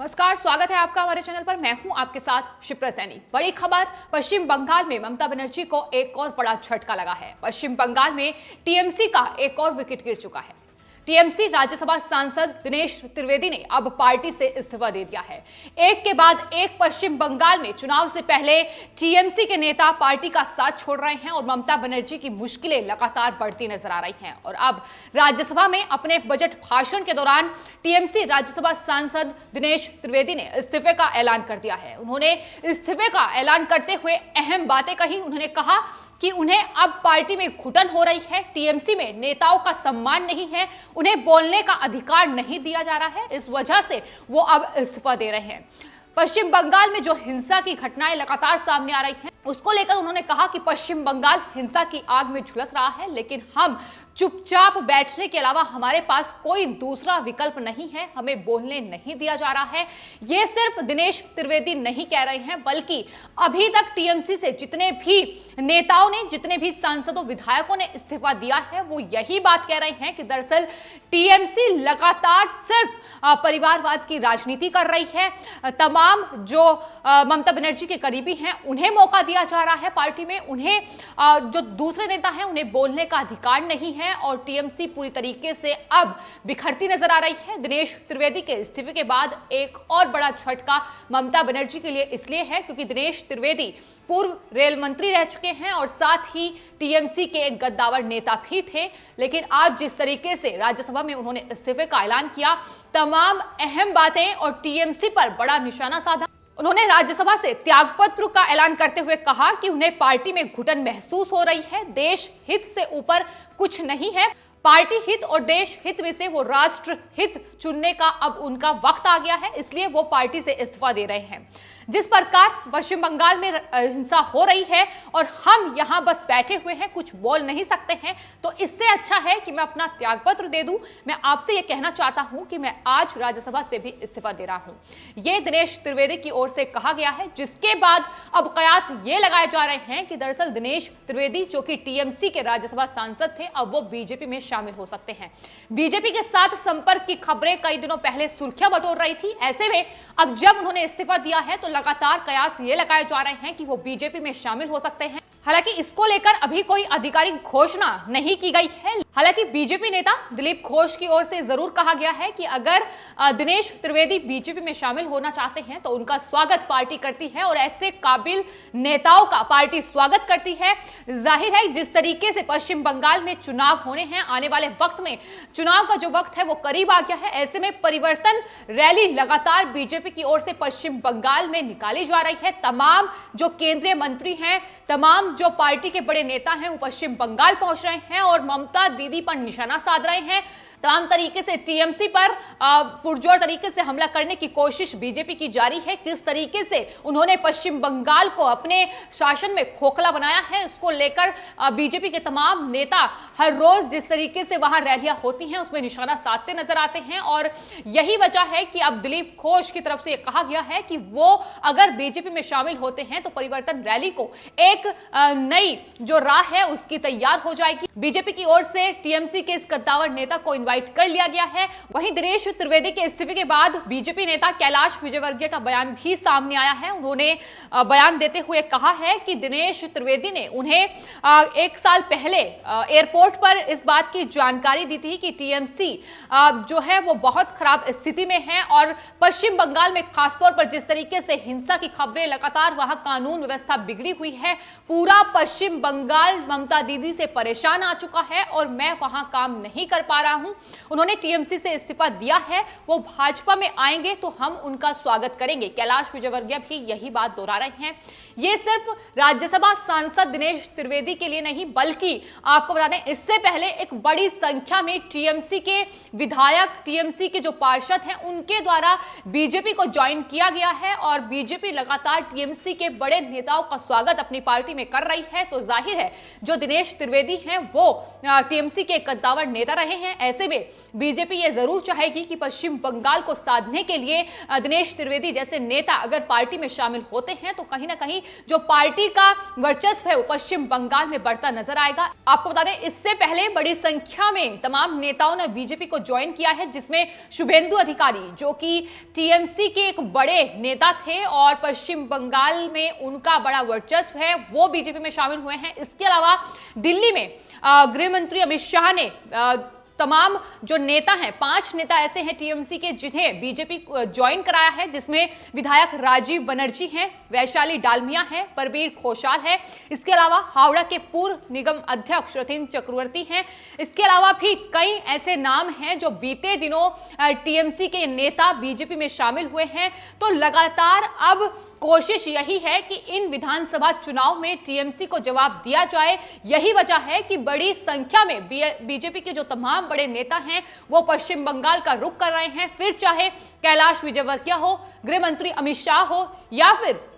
नमस्कार, स्वागत है आपका हमारे चैनल पर। मैं हूं आपके साथ शिप्रा सैनी। बड़ी खबर, पश्चिम बंगाल में ममता बनर्जी को एक और बड़ा झटका लगा है। पश्चिम बंगाल में टीएमसी का एक और विकेट गिर चुका है। टीएमसी राज्यसभा सांसद दिनेश त्रिवेदी ने अब पार्टी से इस्तीफा दे दिया है। एक के बाद एक पश्चिम बंगाल में चुनाव से पहले टीएमसी के नेता पार्टी का साथ छोड़ रहे हैं और ममता बनर्जी की मुश्किलें लगातार बढ़ती नजर आ रही हैं। और अब राज्यसभा में अपने बजट भाषण के दौरान टीएमसी राज्यसभा सांसद दिनेश त्रिवेदी ने इस्तीफे का ऐलान कर दिया है। उन्होंने इस्तीफे का ऐलान करते हुए अहम बातें कही। उन्होंने कहा कि उन्हें अब पार्टी में घुटन हो रही है, टीएमसी में नेताओं का सम्मान नहीं है, उन्हें बोलने का अधिकार नहीं दिया जा रहा है, इस वजह से वो अब इस्तीफा दे रहे हैं। पश्चिम बंगाल में जो हिंसा की घटनाएं लगातार सामने आ रही हैं, उसको लेकर उन्होंने कहा कि पश्चिम बंगाल हिंसा की आग में झुलस रहा है, लेकिन हम चुपचाप बैठने के अलावा हमारे पास कोई दूसरा विकल्प नहीं है, हमें बोलने नहीं दिया जा रहा है। ये सिर्फ दिनेश त्रिवेदी नहीं कह रहे हैं, बल्कि अभी तक टीएमसी से जितने भी नेताओं ने, जितने भी सांसदों, विधायकों ने इस्तीफा दिया है, वो यही बात कह रहे हैं कि दरअसल टीएमसी लगातार सिर्फ परिवारवाद की राजनीति कर रही है। तमाम जो ममता बनर्जी के करीबी हैं, उन्हें मौका दिया जा रहा है पार्टी में, उन्हें जो दूसरे नेता हैं उन्हें बोलने का अधिकार नहीं है और टीएमसी पूरी तरीके से अब बिखरती नजर आ रही है। दिनेश त्रिवेदी के इस्तीफे के बाद एक और बड़ा झटका ममता बनर्जी के लिए इसलिए है क्योंकि दिनेश त्रिवेदी पूर्व रेल मंत्री रह चुके हैं और साथ ही टीएमसी के एक गद्दावर नेता भी थे। लेकिन आज जिस तरीके से राज्यसभा में उन्होंने इस्तीफे का ऐलान किया, तमाम अहम बातें और टीएमसी पर बड़ा निशाना साधा। उन्होंने राज्यसभा से त्यागपत्र का ऐलान करते हुए कहा कि उन्हें पार्टी में घुटन महसूस हो रही है, देश हित से ऊपर कुछ नहीं है, पार्टी हित और देश हित में से वो राष्ट्र हित चुनने का अब उनका वक्त आ गया है, इसलिए वो पार्टी से इस्तीफा दे रहे हैं। जिस प्रकार पश्चिम बंगाल में हिंसा हो रही है और हम यहां बस बैठे हुए हैं, कुछ बोल नहीं सकते हैं, तो इससे अच्छा है कि मैं अपना त्यागपत्र दे दूं। मैं आपसे यह कहना चाहता हूं कि मैं आज राज्यसभा से भी इस्तीफा दे रहा हूं। यह दिनेश त्रिवेदी की ओर से कहा गया है, जिसके बाद अब कयास ये लगाए जा रहे हैं कि दरअसल दिनेश त्रिवेदी, जो कि टीएमसी के राज्यसभा सांसद थे, अब वो बीजेपी में शामिल हो सकते हैं। बीजेपी के साथ संपर्क की खबरें कई दिनों पहले सुर्खियां बटोर रही थी। ऐसे में अब जब उन्होंने इस्तीफा दिया है तो लगातार कयास ये लगाए जा रहे हैं कि वो बीजेपी में शामिल हो सकते हैं। हालांकि इसको लेकर अभी कोई आधिकारिक घोषणा नहीं की गई है। हालांकि बीजेपी नेता दिलीप घोष की ओर से जरूर कहा गया है कि अगर दिनेश त्रिवेदी बीजेपी में शामिल होना चाहते हैं तो उनका स्वागत पार्टी करती है और ऐसे काबिल नेताओं का पार्टी स्वागत करती है। जाहिर है जिस तरीके से पश्चिम बंगाल में चुनाव होने हैं, आने वाले वक्त में चुनाव का जो वक्त है वो करीब आ गया है। ऐसे में परिवर्तन रैली लगातार बीजेपी की ओर से पश्चिम बंगाल में निकाली जा रही है। तमाम जो केंद्रीय मंत्री हैं, तमाम जो पार्टी के बड़े नेता हैं, वो पश्चिम बंगाल पहुंच रहे हैं और ममता दीदी पर निशाना साध रहे हैं। तमाम तरीके से टीएमसी पर पुरजोर तरीके से हमला करने की कोशिश बीजेपी की जारी है। किस तरीके से उन्होंने पश्चिम बंगाल को अपने शासन में खोखला बनाया है, उसको लेकर बीजेपी के तमाम नेता हर रोज जिस तरीके से वहां रैलियां होती हैं उसमें निशाना साधते नजर आते हैं। और यही वजह है कि अब दिलीप घोष की तरफ से कहा गया है कि वो अगर बीजेपी में शामिल होते हैं तो परिवर्तन रैली को एक नई जो राह है उसकी तैयार हो जाएगी। बीजेपी की ओर से टीएमसी के इस गद्दावर नेता को कर लिया गया है। वहीं दिनेश त्रिवेदी के इस्तीफे के बाद बीजेपी नेता कैलाश विजयवर्गीय का बयान भी सामने आया है। उन्होंने बयान देते हुए कहा है कि दिनेश त्रिवेदी ने उन्हें एक साल पहले एयरपोर्ट पर इस बात की जानकारी दी थी कि टीएमसी जो है वो बहुत खराब स्थिति में है और पश्चिम बंगाल में खासतौर पर जिस तरीके से हिंसा की खबरें लगातार, वहां कानून व्यवस्था बिगड़ी हुई है, पूरा पश्चिम बंगाल ममता दीदी से परेशान आ चुका है और मैं वहां काम नहीं कर पा रहा हूं। उन्होंने टीएमसी से इस्तीफा दिया है, वो भाजपा में आएंगे तो हम उनका स्वागत करेंगे। कैलाश विजयवर्गीय भी यही बात दोहरा रहे हैं। ये सिर्फ राज्यसभा सांसद दिनेश त्रिवेदी के लिए नहीं, बल्कि आपको बता दें इससे पहले एक बड़ी संख्या में टीएमसी के विधायक, टीएमसी के जो पार्षद हैं, उनके द्वारा बीजेपी को ज्वाइन किया गया है और बीजेपी लगातार टीएमसी के बड़े नेताओं का स्वागत अपनी पार्टी में कर रही है। तो जाहिर है जो दिनेश त्रिवेदी हैं वो टीएमसी के कद्दावर नेता रहे हैं। ऐसे में बीजेपी ये जरूर चाहेगी कि पश्चिम बंगाल को साधने के लिए दिनेश त्रिवेदी जैसे नेता अगर पार्टी में शामिल होते हैं तो कहीं ना कहीं कहीं जो पार्टी का वर्चस्व है वो पश्चिम बंगाल में बढ़ता नजर आएगा। आपको बता दें, इससे पहले बड़ी संख्या में तमाम नेताओं ने बीजेपी को ज्वाइन किया है, जिसमें शुभेंदु अधिकारी जो कि टीएमसी के एक बड़े नेता थे और पश्चिम बंगाल में उनका बड़ा वर्चस्व है, वो बीजेपी में शामिल हुए हैं। इसके अलावा दिल्ली में गृह मंत्री अमित शाह ने तमाम जो नेता हैं, 5 नेता ऐसे हैं टीएमसी के जिन्हें बीजेपी ज्वाइन कराया है, जिसमें विधायक राजीव बनर्जी हैं, वैशाली डालमिया हैं, परवीर घोषाल है। इसके अलावा हावड़ा के पूर्व निगम अध्यक्ष रतिन चक्रवर्ती हैं। इसके अलावा भी कई ऐसे नाम हैं जो बीते दिनों टीएमसी के नेता बीजेपी में शामिल हुए हैं। तो लगातार अब कोशिश यही है कि इन विधानसभा चुनाव में टीएमसी को जवाब दिया जाए। यही वजह है कि बड़ी संख्या में बीजेपी के जो तमाम बड़े नेता हैं वो पश्चिम बंगाल का रुख कर रहे हैं। फिर चाहे कैलाश विजयवर्गीय हो, गृह मंत्री अमित शाह हो या फिर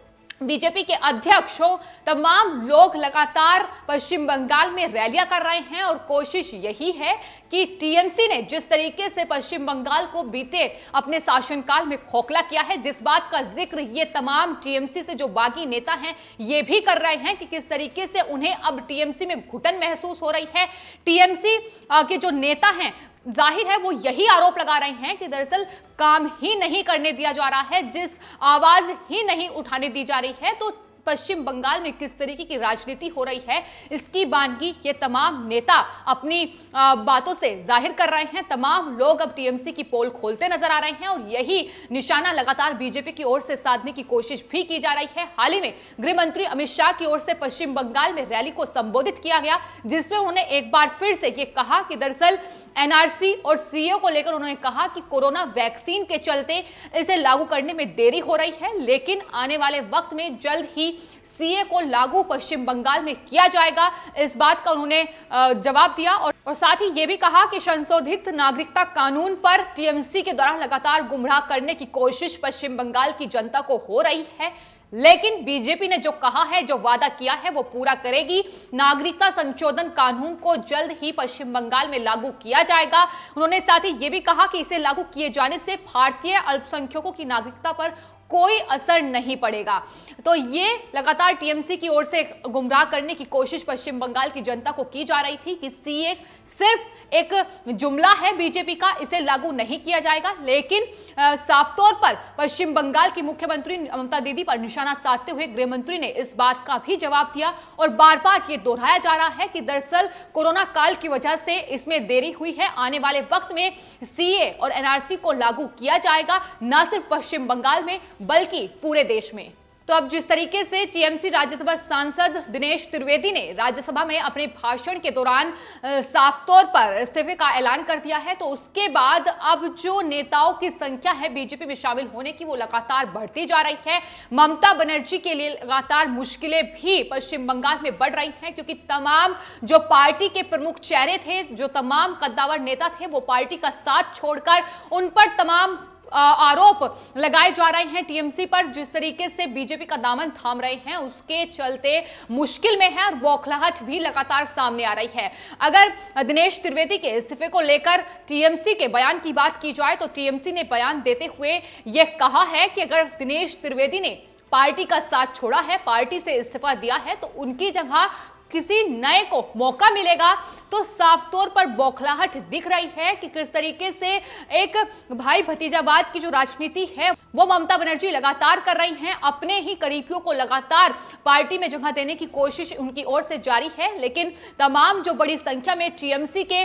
बीजेपी के अध्यक्ष हो, तमाम लोग लगातार पश्चिम बंगाल में रैलियां कर रहे हैं और कोशिश यही है कि टीएमसी ने जिस तरीके से पश्चिम बंगाल को बीते अपने शासनकाल में खोखला किया है, जिस बात का जिक्र ये तमाम टीएमसी से जो बागी नेता हैं ये भी कर रहे हैं कि किस तरीके से उन्हें अब टीएमसी में घुटन महसूस हो रही है। टीएमसी के जो नेता हैं, जाहिर है वो यही आरोप लगा रहे हैं कि दरअसल काम ही नहीं करने दिया जा रहा है, जिस आवाज ही नहीं उठाने दी जा रही है। तो पश्चिम बंगाल में किस तरीके की राजनीति हो रही है, इसकी बानगी ये तमाम नेता अपनी बातों से जाहिर कर रहे हैं। तमाम लोग अब टीएमसी की पोल खोलते नजर आ रहे हैं और यही निशाना लगातार बीजेपी की ओर से साधने की कोशिश भी की जा रही है। हाल ही में गृह मंत्री अमित शाह की ओर से पश्चिम बंगाल में रैली को संबोधित किया गया, जिसमें उन्होंने एक बार फिर से ये कहा कि दरअसल एनआरसी और सीए को लेकर उन्होंने कहा कि कोरोना वैक्सीन के चलते इसे लागू करने में देरी हो रही है, लेकिन आने वाले वक्त में जल्द ही सीए को लागू पश्चिम बंगाल में किया जाएगा। इस बात का उन्होंने जवाब दिया और साथ ही ये भी कहा कि संशोधित नागरिकता कानून पर टीएमसी के द्वारा लगातार गुमराह करने की कोशिश पश्चिम बंगाल की जनता को हो रही है, लेकिन बीजेपी ने जो कहा है, जो वादा किया है वो पूरा करेगी। नागरिकता संशोधन कानून को जल्द ही पश्चिम बंगाल में लागू किया जाएगा। उन्होंने साथ ही ये भी कहा कि इसे लागू किए जाने से भारतीय अल्पसंख्यकों की नागरिकता पर कोई असर नहीं पड़ेगा। तो ये लगातार टीएमसी की ओर से गुमराह करने की कोशिश पश्चिम बंगाल की जनता को की जा रही थी कि सीए सिर्फ एक जुमला है बीजेपी का, इसे लागू नहीं किया जाएगा। लेकिन साफ तौर पर पश्चिम बंगाल की मुख्यमंत्री ममता दीदी पर निशाना साधते हुए गृह मंत्री ने इस बात का भी जवाब दिया और बार बार ये दोहराया जा रहा है कि दरअसल कोरोना काल की वजह से इसमें देरी हुई है। आने वाले वक्त में सीए और एनआरसी को लागू किया जाएगा, न सिर्फ पश्चिम बंगाल में बल्कि पूरे देश में। तो अब जिस तरीके से टीएमसी राज्यसभा सांसद दिनेश त्रिवेदी ने राज्यसभा में अपने भाषण के दौरान साफ तौर पर इस्तीफे का ऐलान कर दिया है, तो उसके बाद अब जो नेताओं की संख्या है बीजेपी में शामिल होने की वो लगातार बढ़ती जा रही है। ममता बनर्जी के लिए लगातार मुश्किलें भी पश्चिम बंगाल में बढ़ रही हैं, क्योंकि तमाम जो पार्टी के प्रमुख चेहरे थे, जो तमाम कद्दावर नेता थे, वो पार्टी का साथ छोड़कर उन पर तमाम आरोप लगाए जा रहे हैं टीएमसी पर। जिस तरीके से बीजेपी का दामन थाम रहे हैं उसके चलते मुश्किल में है और बौखलाहट भी लगातार सामने आ रही है। अगर दिनेश त्रिवेदी के इस्तीफे को लेकर टीएमसी के बयान की बात की जाए तो टीएमसी ने बयान देते हुए यह कहा है कि अगर दिनेश त्रिवेदी ने पार्टी का साथ छोड़ा है, पार्टी से इस्तीफा दिया है, तो उनकी जगह किसी नए को मौका मिलेगा। तो साफ तौर पर बौखलाहट दिख रही है कि किस तरीके से एक भाई भतीजावाद की जो राजनीति है वो ममता बनर्जी लगातार कर रही हैं। अपने ही करीबियों को लगातार पार्टी में जगह देने की कोशिश उनकी ओर से जारी है, लेकिन तमाम जो बड़ी संख्या में टीएमसी के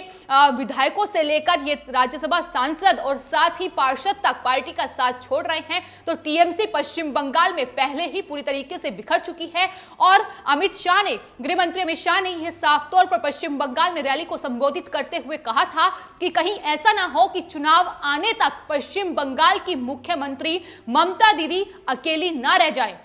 विधायकों से लेकर ये राज्यसभा सांसद और साथ ही पार्षद तक पार्टी का साथ छोड़ रहे हैं। तो टीएमसी पश्चिम बंगाल में पहले ही पूरी तरीके से बिखर चुकी है और अमित शाह ने, गृह मंत्री अमित शाह ने यह साफ तौर पर पश्चिम बंगाल रैली को संबोधित करते हुए कहा था कि कहीं ऐसा ना हो कि चुनाव आने तक पश्चिम बंगाल की मुख्यमंत्री ममता दीदी अकेली ना रह जाए।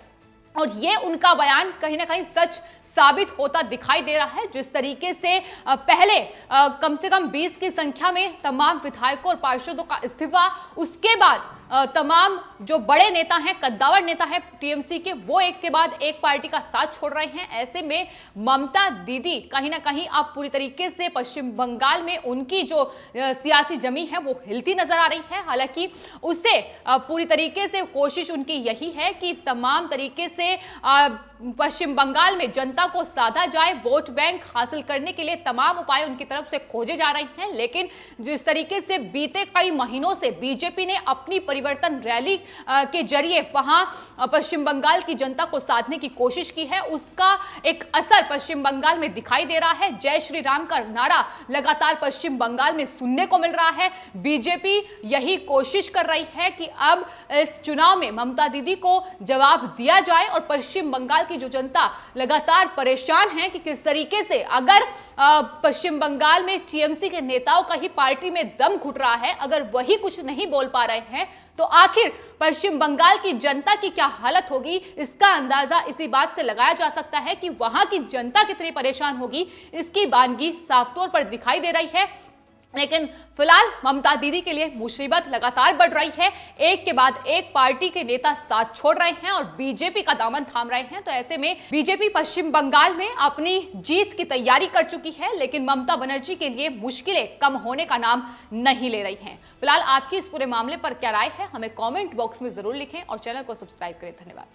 और ये उनका बयान कहीं ना कहीं सच साबित होता दिखाई दे रहा है। जिस तरीके से पहले कम से कम 20 की संख्या में तमाम विधायकों और पार्षदों का इस्तीफा, उसके बाद तमाम जो बड़े नेता हैं, कद्दावर नेता हैं टीएमसी के, वो एक के बाद एक पार्टी का साथ छोड़ रहे हैं। ऐसे में ममता दीदी कहीं ना कहीं अब पूरी तरीके से पश्चिम बंगाल में उनकी जो सियासी जमी है वो हिलती नजर आ रही है। हालांकि उससे पूरी तरीके से कोशिश उनकी यही है कि तमाम तरीके से पश्चिम बंगाल में जनता को साधा जाए, वोट बैंक हासिल करने के लिए तमाम उपाय उनकी तरफ से खोजे जा रहे हैं। लेकिन जिस तरीके से बीते कई महीनों से बीजेपी ने अपनी परिवर्तन रैली के जरिए वहां पश्चिम बंगाल की जनता को साधने की कोशिश की है, उसका एक असर पश्चिम बंगाल में दिखाई दे रहा है। जय श्री राम का नारा लगातार पश्चिम बंगाल में सुनने को मिल रहा है। बीजेपी यही कोशिश कर रही है कि अब इस चुनाव में ममता दीदी को जवाब दिया जाए और पश्चिम बंगाल की जो जनता लगातार परेशान है कि किस तरीके से अगर पश्चिम बंगाल में टीएमसी के नेताओं का ही पार्टी में दम घुट रहा है, अगर वही कुछ नहीं बोल पा रहे हैं तो आखिर पश्चिम बंगाल की जनता की क्या हालत होगी, इसका अंदाजा इसी बात से लगाया जा सकता है कि वहां की जनता कितनी परेशान होगी, इसकी बानगी साफ तौर पर दिखाई दे रही है। लेकिन फिलहाल ममता दीदी के लिए मुसीबत लगातार बढ़ रही है। एक के बाद एक पार्टी के नेता साथ छोड़ रहे हैं और बीजेपी का दामन थाम रहे हैं। तो ऐसे में बीजेपी पश्चिम बंगाल में अपनी जीत की तैयारी कर चुकी है, लेकिन ममता बनर्जी के लिए मुश्किलें कम होने का नाम नहीं ले रही हैं। फिलहाल आपकी इस पूरे मामले पर क्या राय है, हमें कॉमेंट बॉक्स में जरूर लिखें और चैनल को सब्सक्राइब करें। धन्यवाद।